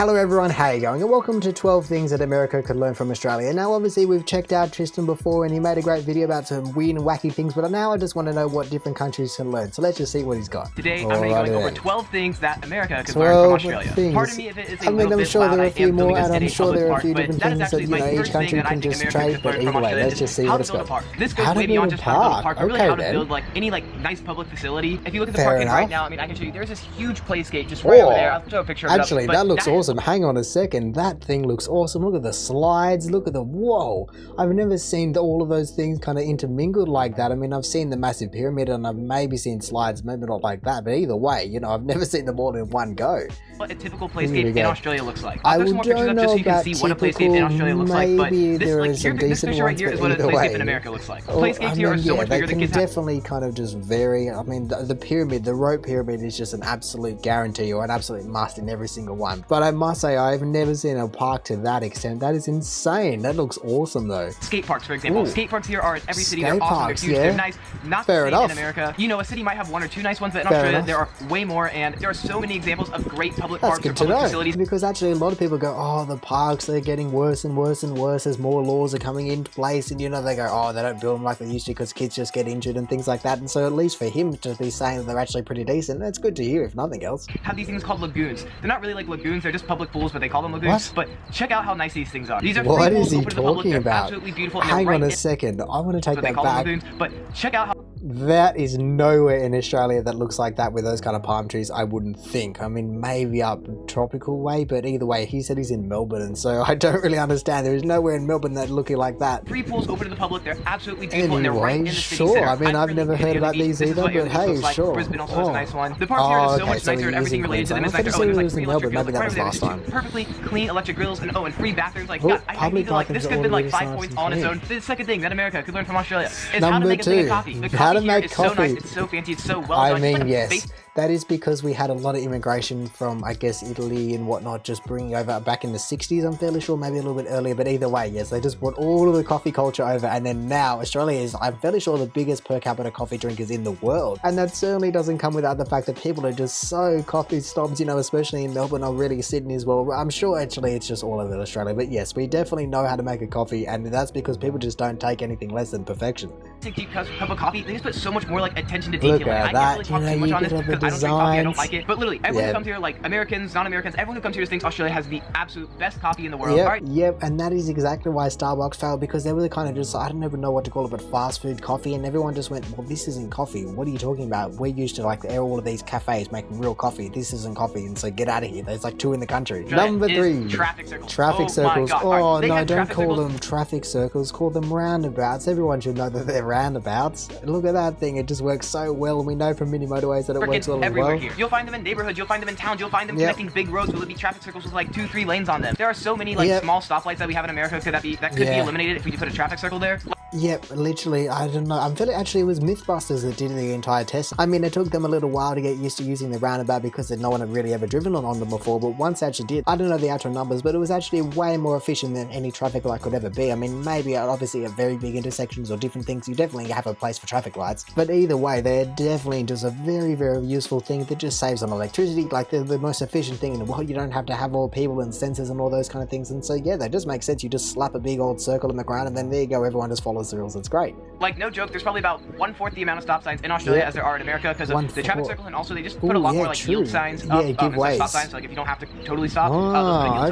Hello everyone, how you going? And welcome to 12 things that America could learn from Australia. Now obviously we've checked out Tristan before and he made a great video about some weird and wacky things, but now I just want to know what different countries can learn. So let's just see what he's got. Today I'm going to be going over 12 things that America could learn from Australia. Things. Pardon me if it is a I mean, I'm sure there are a few more and I'm sure there are a few park, different things that, you know, each country can just trade, but either way, let's just see what it's got. This goes way beyond just how to build a park, but really how to build like any nice public facility. If you look at the park right now, I mean, I can show you, there's this huge playscape just right over there. I'll show a picture of it. Actually, that looks awesome. Hang on a second, that thing looks awesome. Look at the slides, look at the, whoa, I've never seen all of those things kind of intermingled like that. I mean, I've seen the massive pyramid and I've maybe seen slides, maybe not like that, but either way, you know, I've never seen them all in one go. What a typical playscape in Australia looks like. I put some more pictures up just so you can see what a playscape in Australia looks like, but this picture right here is what a playscape in America looks like. Playscapes here are so much bigger than kids have. Definitely kind of just vary. I mean, the pyramid, the rope pyramid is just an absolute guarantee or an absolute must in every single one. But I must say, I've never seen a park to that extent. That is insane. That looks awesome though. Skate parks, for example. Skate parks here are in every city. They're awesome. They're huge. They're nice. Not the same in America. You know, a city might have one or two nice ones, but in Australia there are way more, and there are so many examples of great public parks or public facilities. Because actually a lot of people go, oh, the parks, they're getting worse and worse and worse as more laws are coming into place, and you know, they go, oh, they don't build them like they used to because kids just get injured and things like that. And so at least for him to be saying that they're actually pretty decent, that's good to hear, if nothing else. Have these things called lagoons. They're not really like lagoons, they're just public pools, but they call them lagoons. What? But check out how nice these things are. These are what free is pools he open to the public. They're about? Absolutely beautiful. Hang on a second, I want to take that back. Lagoons, but check out how that is nowhere in Australia that looks like that with those kind of palm trees, I wouldn't think. I mean, maybe up tropical way, but either way, he said he's in Melbourne, and so I don't really understand. There is nowhere in Melbourne that looking like that. Free pools open to the public, they're absolutely beautiful, and they're right in the city center. I mean, I've never heard about these either, but hey, sure. Brisbane also has a nice one. The parks here are so much nicer, and everything related to them is nicer. Oh, there's like free electric grills, maybe that was last time. Perfectly clean electric grills, and and free bathrooms. Like, God, I feel like this could have been like 5 points on its own. The second thing that America could learn from Australia is how to make a thing of coffee. How to make coffee. It's so fancy, it's so well done. I mean, yes, that is because we had a lot of immigration from, I guess, Italy and whatnot, just bringing over back in the 60s, I'm fairly sure, maybe a little bit earlier, but either way, yes, they just brought all of the coffee culture over, and then now Australia is, I'm fairly sure, the biggest per capita coffee drinkers in the world, and that certainly doesn't come without the fact that people are just so coffee snobs, you know, especially in Melbourne or really Sydney as well. I'm sure actually it's just all over Australia, but yes, we definitely know how to make a coffee, and that's because people just don't take anything less than perfection. Take a deep cup of coffee, they just put so much more like attention to detail. Look at that, you know, you get all the designs. I don't like it, but literally everyone who comes here, like Americans, non-Americans, everyone who comes here thinks Australia has the absolute best coffee in the world. Yep, and that is exactly why Starbucks failed, because they were the kind of just, I don't even know what to call it, but fast food coffee, and everyone just went, well, this isn't coffee, what are you talking about? We're used to like all of these cafes making real coffee, this isn't coffee, and so get out of here. There's like 2 in the country. Number 3, traffic circles. Traffic circles. Oh no, don't call them traffic circles, call them roundabouts. Everyone should know that they're roundabouts. Look at that thing, it just works so well, and we know from mini motorways that it works well as well. Here. You'll find them in neighborhoods, you'll find them in towns, you'll find them connecting big roads. Will it be traffic circles with like 2-3 lanes on them? There are so many like small stoplights that we have in America. That could be eliminated if we put a traffic circle there? Yep, literally, I don't know. I'm feeling actually it was Mythbusters that did the entire test. I mean, it took them a little while to get used to using the roundabout because no one had really ever driven on them before, but once they actually did, I don't know the actual numbers, but it was actually way more efficient than any traffic light could ever be. I mean, maybe obviously at very big intersections or different things, you definitely have a place for traffic lights, but either way, they're definitely just a very, very useful thing that just saves on electricity. Like, they're the most efficient thing in the world. You don't have to have all people and sensors and all those kind of things, and so yeah, they just make sense. You just slap a big old circle in the ground, and then there you go, everyone just follows the rules. It's great. Like, no joke, there's probably about 1/4 the amount of stop signs in Australia as there are in America because of the traffic circle, and also they just put a lot more like yield signs up instead of stop signs, so like if you don't have to totally stop,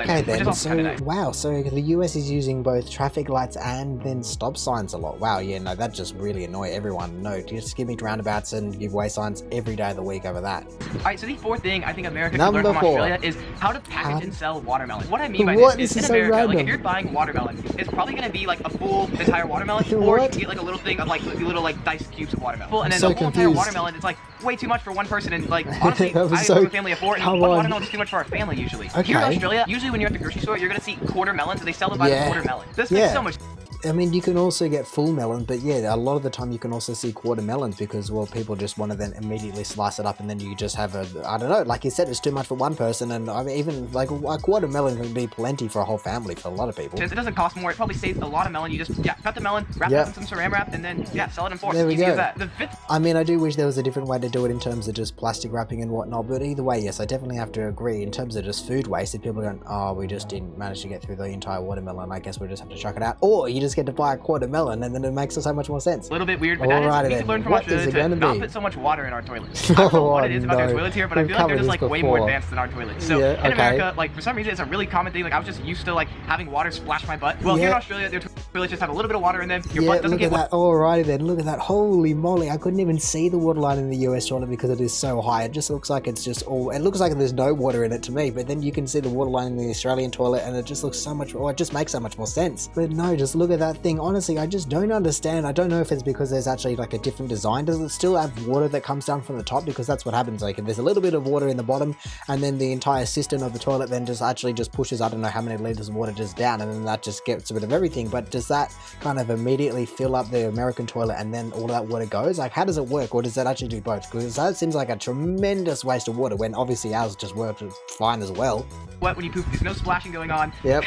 okay then. So wow, so the US is using both traffic lights and then stop signs a lot. Wow, yeah, no, that just really annoy everyone. No, just give me roundabouts and give way signs every day of the week over that. Alright, so the 4th thing I think America can learn from Australia is how to package and sell watermelon. What I mean by this is in America, like if you're buying watermelon, it's probably going to be like a full entire watermelon, or you can get like a little thing of like little like diced cubes of watermelon. And then the whole entire watermelon, it's like way too much for one person, and like honestly, I have a family of 4, and one watermelon is too much for our family usually. Here in Australia, usually when you're at the grocery store, you're going to see quarter melons, and they sell them by the quarter melon. This makes so much I mean, you can also get full melon, but yeah, a lot of the time you can also see quarter melons because, well, people just want to then immediately slice it up and then you just have I don't know, like you said, it's too much for one person, and I mean, even like a quarter melon can be plenty for a whole family for a lot of people. Since it doesn't cost more, it probably saves a lot of melon. You just, cut the melon, wrap it in some saran wrap, and then, sell it in force. There we go. The fifth... I mean, I do wish there was a different way to do it in terms of just plastic wrapping and whatnot, but either way, yes, I definitely have to agree in terms of just food waste. If people are going, oh, we just didn't manage to get through the entire watermelon, I guess we just have to chuck it out. Or you just get to buy a quarter melon and then it makes so much more sense. A little bit weird, but we could learn from Australia to not put so much water in our toilets. I don't know what it is about their toilets here, but I feel like they're just like way more advanced than our toilets. So in America, like for some reason, it's a really common thing. Like I was just used to like having water splash my butt. Well, here in Australia, their toilets just have a little bit of water in them. Your butt doesn't get wet. Alrighty then, look at that. Holy moly, I couldn't even see the waterline in the US toilet because it is so high. It just looks like it's just all, it looks like there's no water in it to me, but then you can see the waterline in the Australian toilet and it just looks so much, it just makes so much more sense. But no, just look at that thing. Honestly, I just don't understand. I don't know if it's because there's actually like a different design. Does it still have water that comes down from the top? Because that's what happens. Like there's a little bit of water in the bottom and then the entire cistern of the toilet then just actually just pushes, I don't know how many liters of water just down, and then that just gets rid of everything. But does that kind of immediately fill up the American toilet and then all that water goes? Like how does it work, or does that actually do both? Because that seems like a tremendous waste of water when obviously ours just worked fine as well. What, when you poop, there's no splashing going on. Yep.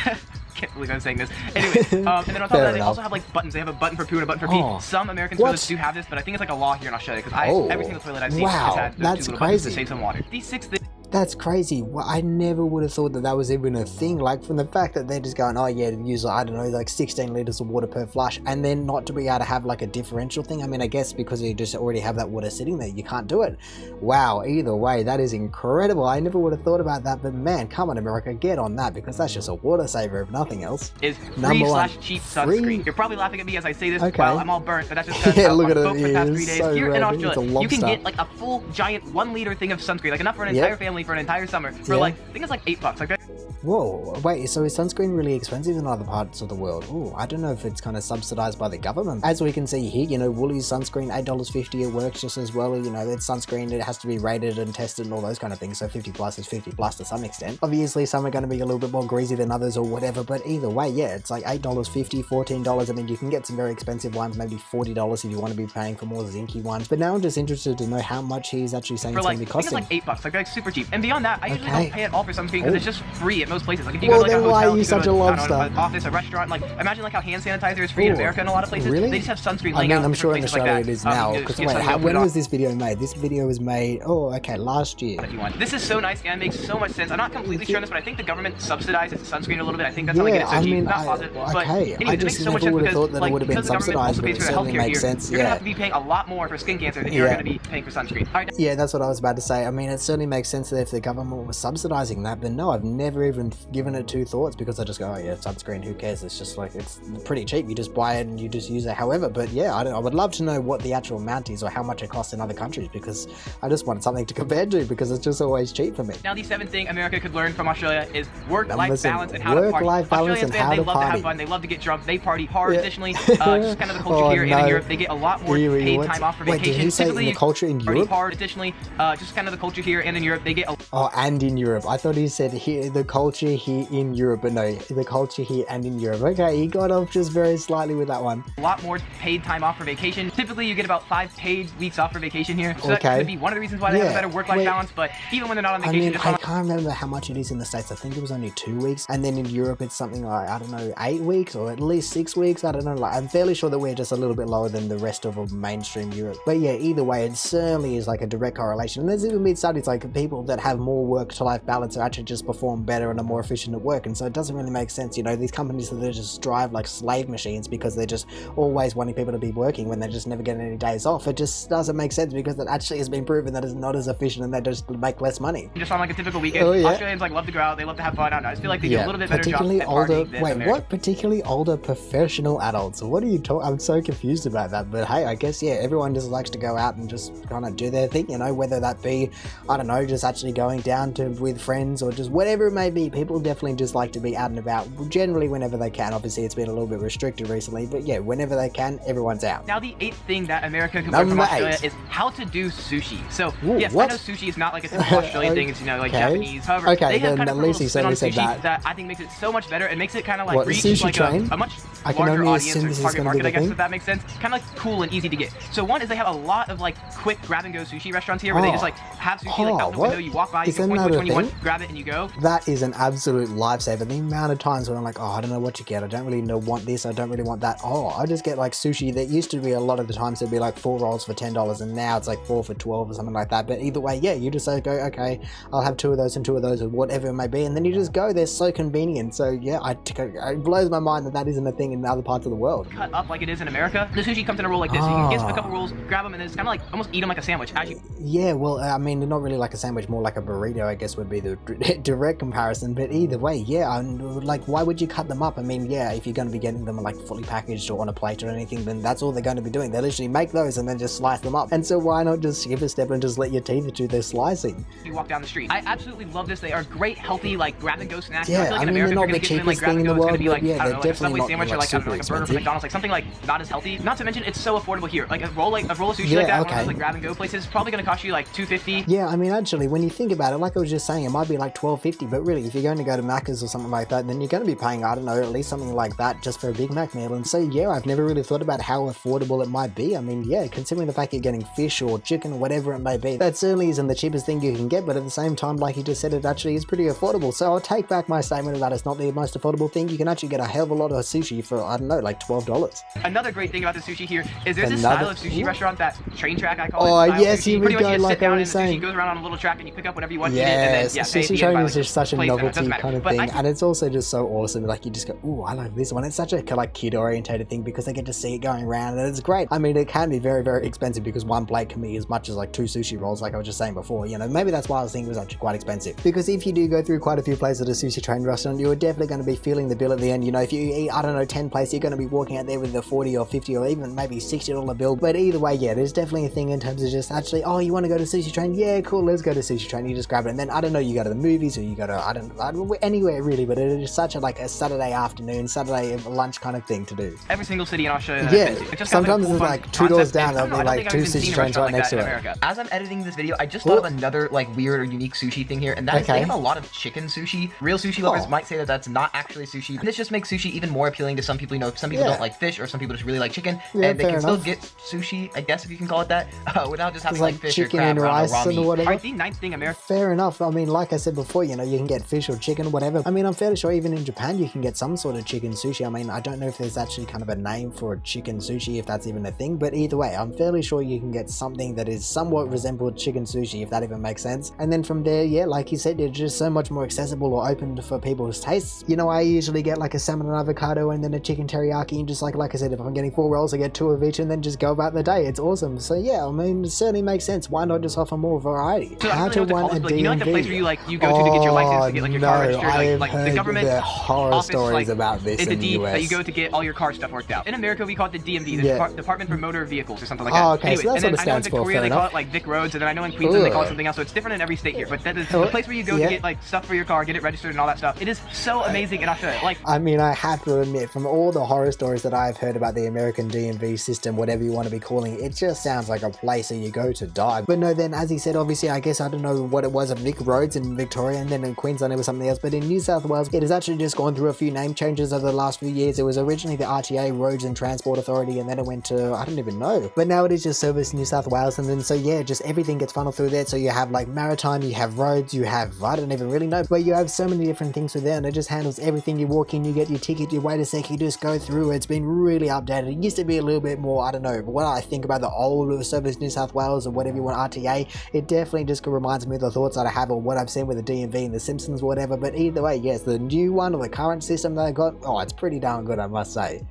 Can't believe I'm saying this. Anyway, and then on top of that, they also have like buttons. They have a button for poo and a button for pee. Some American toilets do have this, but I think it's like a law here in Australia because every single toilet I've seen has had those two little buttons to save some water. These 6 things. That's crazy. Well, I never would have thought that that was even a thing. Like from the fact that they're just going, oh yeah, use, I don't know, like 16 liters of water per flush, and then not to be able to have like a differential thing. I mean, I guess because you just already have that water sitting there, you can't do it. Wow, either way, that is incredible. I never would have thought about that, but man, come on America, get on that, because that's just a water saver if nothing else. Is free/cheap sunscreen. You're probably laughing at me as I say this. Okay. Well, I'm all burnt, but that's just because I was on boat for the past 3 days. So here in Australia, you can get like a full giant 1 liter thing of sunscreen, like enough for an entire family for an entire summer. For like, I think it's like $8, okay? Whoa, wait, so is sunscreen really expensive in other parts of the world? Ooh, I don't know if it's kind of subsidized by the government. As we can see here, you know, Woolies sunscreen, $8.50, it works just as well. You know, it's sunscreen, it has to be rated and tested and all those kind of things, so 50 plus is 50 plus to some extent. Obviously, some are going to be a little bit more greasy than others or whatever, but either way, yeah, it's like $8.50, $14. I mean, you can get some very expensive ones, maybe $40 if you want to be paying for more zinky ones. But now I'm just interested to know how much he's actually saying it's going to be costing. I think it's like $8, like super cheap. And beyond that, I usually don't pay at all for sunscreen because it's just free at most places. Like if you go to like a hotel, why are you such a lobster? An office, a restaurant, like imagine like how hand sanitizer is free in America in a lot of places. Really? They just have sunscreen laying out. I'm sure in Australia like it is now. Because when was this video made? This video was made, last year. If you want. This is so nice and makes so much sense. I'm not completely sure on this, but I think the government subsidizes sunscreen a little bit. I think that's how they get it so cheap. Not positive. But anyways, I it makes just so much never sense would have thought that it would have been because the government also subsidized, but pays it for the certainly healthcare makes here. sense. You're gonna have to be paying a lot more for skin cancer than you're gonna be paying for sunscreen. Yeah, that's what I was about to say. I mean, it certainly makes sense that if the government was subsidizing that, but no, I've never even given it 2 thoughts because I just go, oh yeah, sunscreen, who cares? It's just like, it's pretty cheap. You just buy it and you just use it. However, but yeah, I would love to know what the actual amount is or how much it costs in other countries, because I just want something to compare to, because it's just always cheap for me. Now, the 7th thing America could learn from Australia is work-life balance and how to party. Work-life balance and how to party. They love to have fun. They love to get drunk. They party hard. Additionally, just kind of the culture here and in Europe, they get a lot more paid time off for vacation. Wait, did he say in the culture in Europe? Hard. Additionally, just kind of the culture here and in Europe, they get and in Europe. I thought he said here, the culture here in Europe, but no, the culture here and in Europe. Okay, he got off just very slightly with that one. A lot more paid time off for vacation. Typically, you get about 5 paid weeks off for vacation here. So that could be one of the reasons why they have a better work-life balance. But even when they're not on vacation, I can't remember how much it is in the States. I think it was only 2 weeks. And then in Europe, it's something like, I don't know, 8 weeks or at least 6 weeks. I don't know. Like, I'm fairly sure that we're just a little bit lower than the rest of mainstream Europe. But yeah, either way, it certainly is like a direct correlation. And there's even been studies like people that have more work-to-life balance are actually just perform better and are more efficient at work. And so it doesn't really make sense. You know, these companies that they just drive like slave machines because they're just always wanting people to be working when they just never get any days off. It just doesn't make sense because it actually has been proven that it's not as efficient and they just make less money. Just on like a typical weekend, Australians like love to go out, they love to have fun. I don't know, I just feel like they do a little bit better job at partying than America. What? Particularly older professional adults? What are you talking? I'm so confused about that. But hey, I guess everyone just likes to go out and just kind of do their thing, you know, whether that be, I don't know, just actually going down to with friends or just whatever it may be. people definitely just like to be out and about, generally whenever they can. Obviously, it's been a little bit restricted recently, but yeah, whenever they can, everyone's out. Now, the 8th thing that America can learn from Australia is how to do sushi. So, yes, I know sushi is not like a typical Australian thing. It's, you know, like Japanese. However, they have kind of a little spin on sushi that I think makes it so much better. It makes it kind of like reach like a much larger audience or target market, I guess, if that makes sense. Kind of like cool and easy to get. So one is they have a lot of like quick grab-and-go sushi restaurants here where they just like have sushi like out the window. You walk by, you can point to which one you want, grab it, and you go. That is an absolute lifesaver. The amount of times when I'm like, oh, I don't know what you get. I don't really want this. I don't really want that. Oh, I just get like sushi that used to be a lot of the times it'd be like 4 rolls for $10 and now it's like 4 for 12 or something like that. But either way, yeah, you just say, go, okay, I'll have 2 of those and 2 of those or whatever it may be. And then you just go. They're so convenient. So yeah, it blows my mind that isn't a thing in other parts of the world. Cut up like it is in America. The sushi comes in a roll like this. So you can get a couple rolls, grab them, and then it's kind of like almost eat them like a sandwich. Yeah, well, I mean, they're not really like a sandwich, more like a burrito, I guess would be the direct comparison. But either way, yeah, like, why would you cut them up? I mean, yeah, if you're going to be getting them like fully packaged or on a plate or anything, then that's all they're going to be doing. They literally make those and then just slice them up. And so why not just skip a step and just let your teeth do their slicing? You walk down the street. I absolutely love this. They are great, healthy, like grab-and-go snacks. Yeah, I feel like in America, they're not the cheapest thing in the world, but yeah, they're definitely not Subway sandwich or like a burger from McDonald's, like something like not as healthy. Not to mention, it's so affordable here. Like a roll of sushi like that, one of those like grab-and-go places, is probably going to cost you like $2.50. Yeah, I mean, actually, when you think about it, like I was just saying, it might be like $12.50, but really, if you're going to go to Macca's or something like that, then you're going to be paying, I don't know, at least something like that just for a Big Mac meal. And so, yeah, I've never really thought about how affordable it might be. I mean, yeah, considering the fact you're getting fish or chicken or whatever it may be, that certainly isn't the cheapest thing you can get, but at the same time, like you just said, it actually is pretty affordable. So I'll take back my statement that it's not the most affordable thing. You can actually get a hell of a lot of sushi for, I don't know, like $12. Another great thing about the sushi here is there's this style of sushi restaurant, that train track, I call it. Oh, yes, here we go, like I was saying. Sushi goes around on a little track and you pick up whatever you want, yes, eat it, and then, sushi train is just such a novelty kind of thing, and it's also just so awesome. Like, you just go, ooh, I like this one. It's such a like kid-orientated thing because they get to see it going around, and it's great. I mean, it can be very, very expensive because one plate can be as much as like 2 sushi rolls, like I was just saying before. You know, maybe that's why I was thinking it was actually quite expensive. Because if you do go through quite a few places at a sushi train restaurant, you're definitely going to be feeling the bill at the end. You know, if you eat, I don't know, 10 plates, you're going to be walking out there with a 40 or 50 or even maybe $60 bill. But either way, yeah, there's definitely a thing in terms of just actually, oh, you want to go to sushi train? Yeah, cool, let's go to sushi train. You just grab it, and then I don't know, you go to the movies or you go to I don't know, anywhere really, but it is such a like a Saturday afternoon, Saturday lunch kind of thing to do. Every single city in Australia. Yeah, sometimes it's like 2 doors down, there'll be like 2 sushi trains right next to it. As I'm editing this video, I just thought of another like weird or unique sushi thing here, and that is they have a lot of chicken sushi. Real sushi lovers might say that that's not actually sushi. And this just makes sushi even more appealing to some people. You know, some people don't like fish, or some people just really like chicken, and they can still get sushi, I guess if you can call it that, without just having like fish chicken or crab and rice and whatever. Alright, the 9th thing, America. Fair enough. I mean, like I said before, you know, you can get fish or chicken, whatever. I mean, I'm fairly sure even in Japan you can get some sort of chicken sushi. I mean, I don't know if there's actually kind of a name for chicken sushi, if that's even a thing, but either way, I'm fairly sure you can get something that is somewhat resembled chicken sushi, if that even makes sense. And then from there, yeah, like you said, it's just so much more accessible or open for people's tastes. You know, I usually get like a salmon and avocado and then a chicken teriyaki, and just like I said, if I'm getting 4 rolls, I get 2 of each and then just go about the day. It's awesome. So yeah, I mean, it certainly makes sense. Why not just offer more variety? So how to run a DMV? You know, like the place where you go to get your license to get like your car registered, like the government horror office, stories like, about this in the US. That you go to get all your car stuff worked out. In America, we call it the DMV, the Department for Motor Vehicles or something like that. Oh, okay, anyways, so that's what it stands for. I know in Victoria they call it like Vic Roads, and then I know in Queensland they call it something else. So it's different in every state here. But that is the place where you go to get like stuff for your car, get it registered and all that stuff. It is so amazing in Australia. Like, I mean, I have to admit, from all the horror stories that I've heard about the American DMV system, whatever you want to be calling it, it just sounds like a place that you go to die. But no, then as he said, obviously, I guess I don't know what it was at Vic Roads in Victoria, and then in Queensland it was something else. But in New South Wales, it has actually just gone through a few name changes over the last few years. It was originally the RTA, Roads and Transport Authority, and then it went to, I don't even know. But now it is just Service New South Wales, and then so yeah, just everything gets funneled through there. So you have like maritime, you have roads, you have, I don't even really know, but you have so many different things through there, and it just handles everything. You walk in, you get your ticket, you wait a sec, you just go through. It's been really updated. It used to be a little bit more, I don't know, but when I think about the old Service New South Wales or whatever you want, RTA, it definitely just reminds me of the thoughts that I have or what I've seen with the DMV and the Simpsons or whatever. But either way, yes, the new one or the current system that I got, oh, it's pretty darn good, I must say.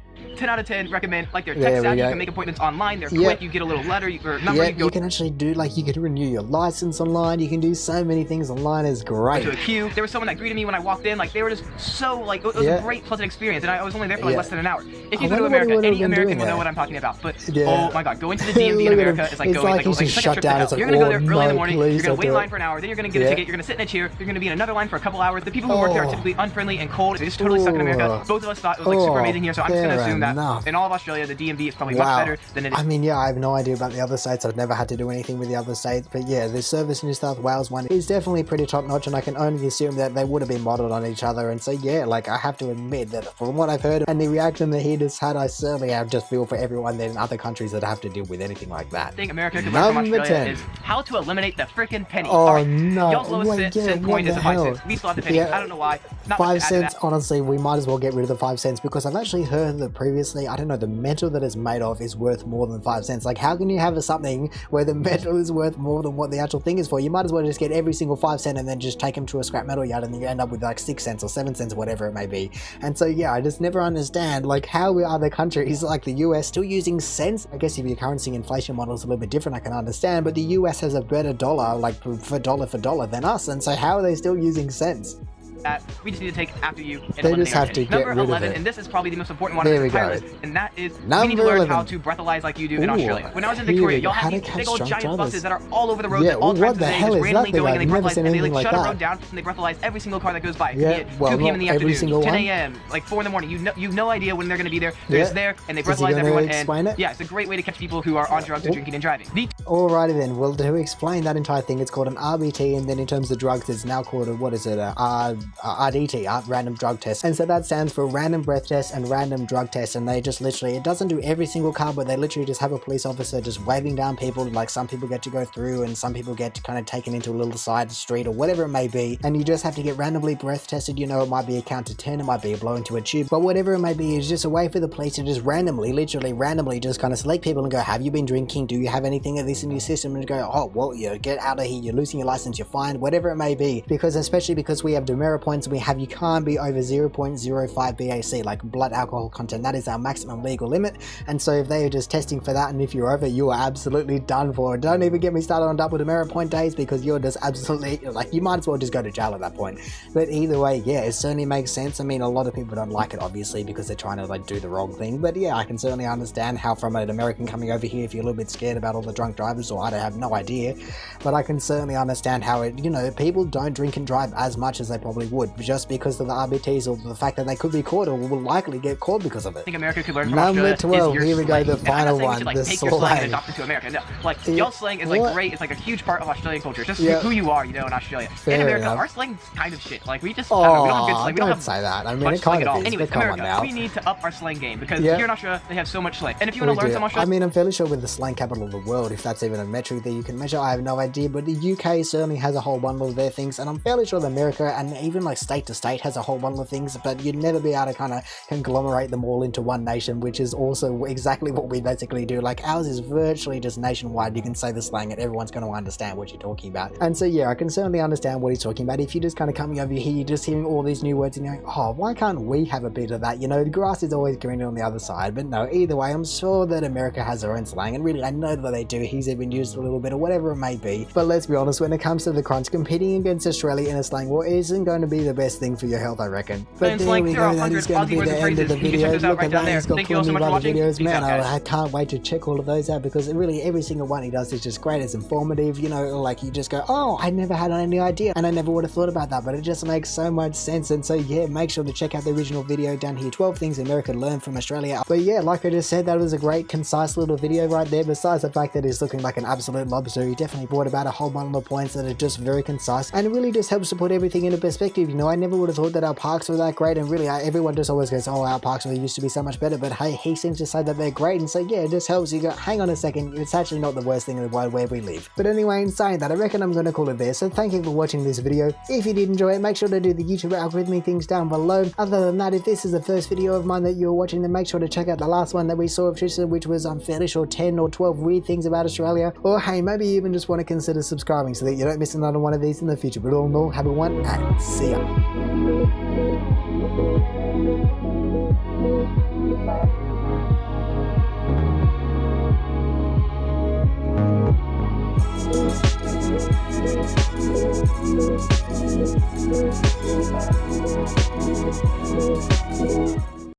10 out of 10 recommend. Like, they're tech savvy, you can make appointments online, they're quick, you get a little letter or number. You can actually do, like, you can renew your license online, you can do so many things online. Is great. To a queue. There was someone that greeted me when I walked in, like, they were just so, like, it was a great, pleasant experience, and I was only there for, like, less than an hour. If you go to America, any American will know what I'm talking about, but oh my god, going to the DMV in America is like going, like a trip to hell. You're gonna go there early in the morning, you're gonna wait in line for an hour, then you're gonna get a ticket, you're gonna sit in a chair, you're gonna be in another line for a couple hours. The people who work there are typically unfriendly and cold. They just totally suck in America. Both of us thought it was, like, super amazing here, so I'm just gonna assume that in all of Australia, the DMV is probably much better than it is. I mean, yeah, I have no idea about the other states. I've never had to do anything with the other states, but yeah, the Service New South Wales one is definitely pretty top notch, and I can only assume that they would have been modeled on each other. And so yeah, like, I have to admit that from what I've heard and the reaction that he just had, I certainly have just feel for everyone there in other countries that have to deal with anything like that. I think America could learn from Australia is how to eliminate the freaking penny. Oh no! Y'all's lowest cent point is 5 cents. We still have the penny. I don't know why. 5 cents. Honestly, we might as well get rid of the 5 cents, because I've actually heard that previously, I don't know, the metal that it's made of is worth more than 5 cents. Like, how can you have something where the metal is worth more than what the actual thing is for? You might as well just get every single 5 cent and then just take them to a scrap metal yard, and you end up with like 6 cents or 7 cents or whatever it may be. And so yeah, I just never understand, like, how are other countries like the US still using cents? I guess if your currency inflation model is a little bit different, I can understand, but the US has a better dollar, like for dollar than us, and so how are they still using cents? That we just need to take after you and they just have to get number rid 11, of it. And this is probably the most important one of the entire list, and that is number we need to learn 11. how to breathalyze like you do in Australia. When I was in Victoria, y'all had these big old giant buses that are all over the road at all times of the day, just randomly going, and they breathalyze, and they like shut a road down, and they breathalyze every single car that goes by. Yeah, well, 2 p.m. in the afternoon, 10 one. a.m., like 4 in the morning. You've no idea when they're going to be there. They're just there, and they breathalyze everyone. And yeah, it's a great way to catch people who are on drugs or drinking and driving. Alrighty then, well, to explain that entire thing, it's called an RBT, and then in terms of drugs, it's now called a, what is it, a RDT, random drug test. And so that stands for random breath test and random drug test, and they just literally, it doesn't do every single car, but they literally just have a police officer just waving down people, like some people get to go through and some people get kind of taken into a little side street or whatever it may be, and you just have to get randomly breath tested. You know, it might be a count to 10, it might be a blow into a tube, but whatever it may be, is just a way for the police to just randomly, literally randomly just kind of select people and go, have you been drinking? Do you have anything of this in your system? And go, oh, well, you get out of here, you're losing your license, you're fined, whatever it may be, because especially because we have demerit points, we have, you can't be over 0.05 BAC, like blood alcohol content. That is our maximum legal limit, and so if they are just testing for that, and if you're over, you are absolutely done for. Don't even get me started on double demerit point days, because you're just absolutely, like, you might as well just go to jail at that point. But either way, yeah, it certainly makes sense. I mean, a lot of people don't like it, obviously, because they're trying to, like, do the wrong thing, but yeah, I can certainly understand how from an American coming over here, if you're a little bit scared about all the drunk drivers, or I don't have no idea, but I can certainly understand how it, you know, people don't drink and drive as much as they probably would, just because of the RBTs or the fact that they could be caught or will likely get caught because of it. I think America could learn from Number Australia 12, here we go, the final one, should, like, the take your slang and adopt it to America. No, like, y'all slang is like great, it's like a huge part of Australian culture. It's just who you are, you know, in Australia. In America, our slang's kind of shit. Like, we just, I don't know, we don't have good slang. We don't say that. I mean, it kind of is. Anyways, America, we need to up our slang game, because here in Australia, they have so much slang. And if you want to learn some Australian... I mean, I'm fairly sure we're the slang capital of the world, if that's even a metric that you can measure. I have no idea, but the UK certainly has a whole bundle of their things, and I'm fairly sure that America, and even like state to state, has a whole bundle of things, but you'd never be able to kind of conglomerate them all into one nation, which is also exactly what we basically do. Like, ours is virtually just nationwide. You can say the slang and everyone's going to understand what you're talking about. And so yeah, I can certainly understand what he's talking about. If you're just kind of coming over here, you're just hearing all these new words and you're going, oh, why can't we have a bit of that? You know, the grass is always greener on the other side. But no, either way, I'm sure that America has their own slang, and really I know that they do. He's even used a little bit or whatever it may be. But let's be honest, when it comes to the crunch, competing against Australia in a slang war isn't going to be the best thing for your health, I reckon. But there we go, that is going to be the end of the video. Look at that, he's got plenty of other videos. Man, I can't wait to check all of those out, because really every single one he does is just great. It's informative, you know, like you just go, oh, I never had any idea, and I never would have thought about that, but it just makes so much sense. And so yeah, make sure to check out the original video down here, 12 things America learned from Australia. But yeah, like I just said, that was a great concise little video right there. Besides the fact that it's looking like an absolute lobster, he definitely brought about a whole bundle of points that are just very concise, and it really just helps to put everything into perspective. You know, I never would have thought that our parks were that great, and really everyone just always goes, oh, our parks used to be so much better, but hey, he seems to say that they're great, and so yeah, it just helps you go, hang on a second, it's actually not the worst thing in the world where we live. But anyway, in saying that, I reckon I'm going to call it there. So thank you for watching this video. If you did enjoy it, make sure to do the YouTube algorithm things down below. Other than that, if this is the first video of mine that you're watching, then make sure to check out the last one that we saw of Tristan, which was, I'm fairly sure, 10 or 12 weird things about Australia. Or hey, maybe you even just want to consider subscribing so that you don't miss another one of these in the future. But all in all, have a one, and see ya.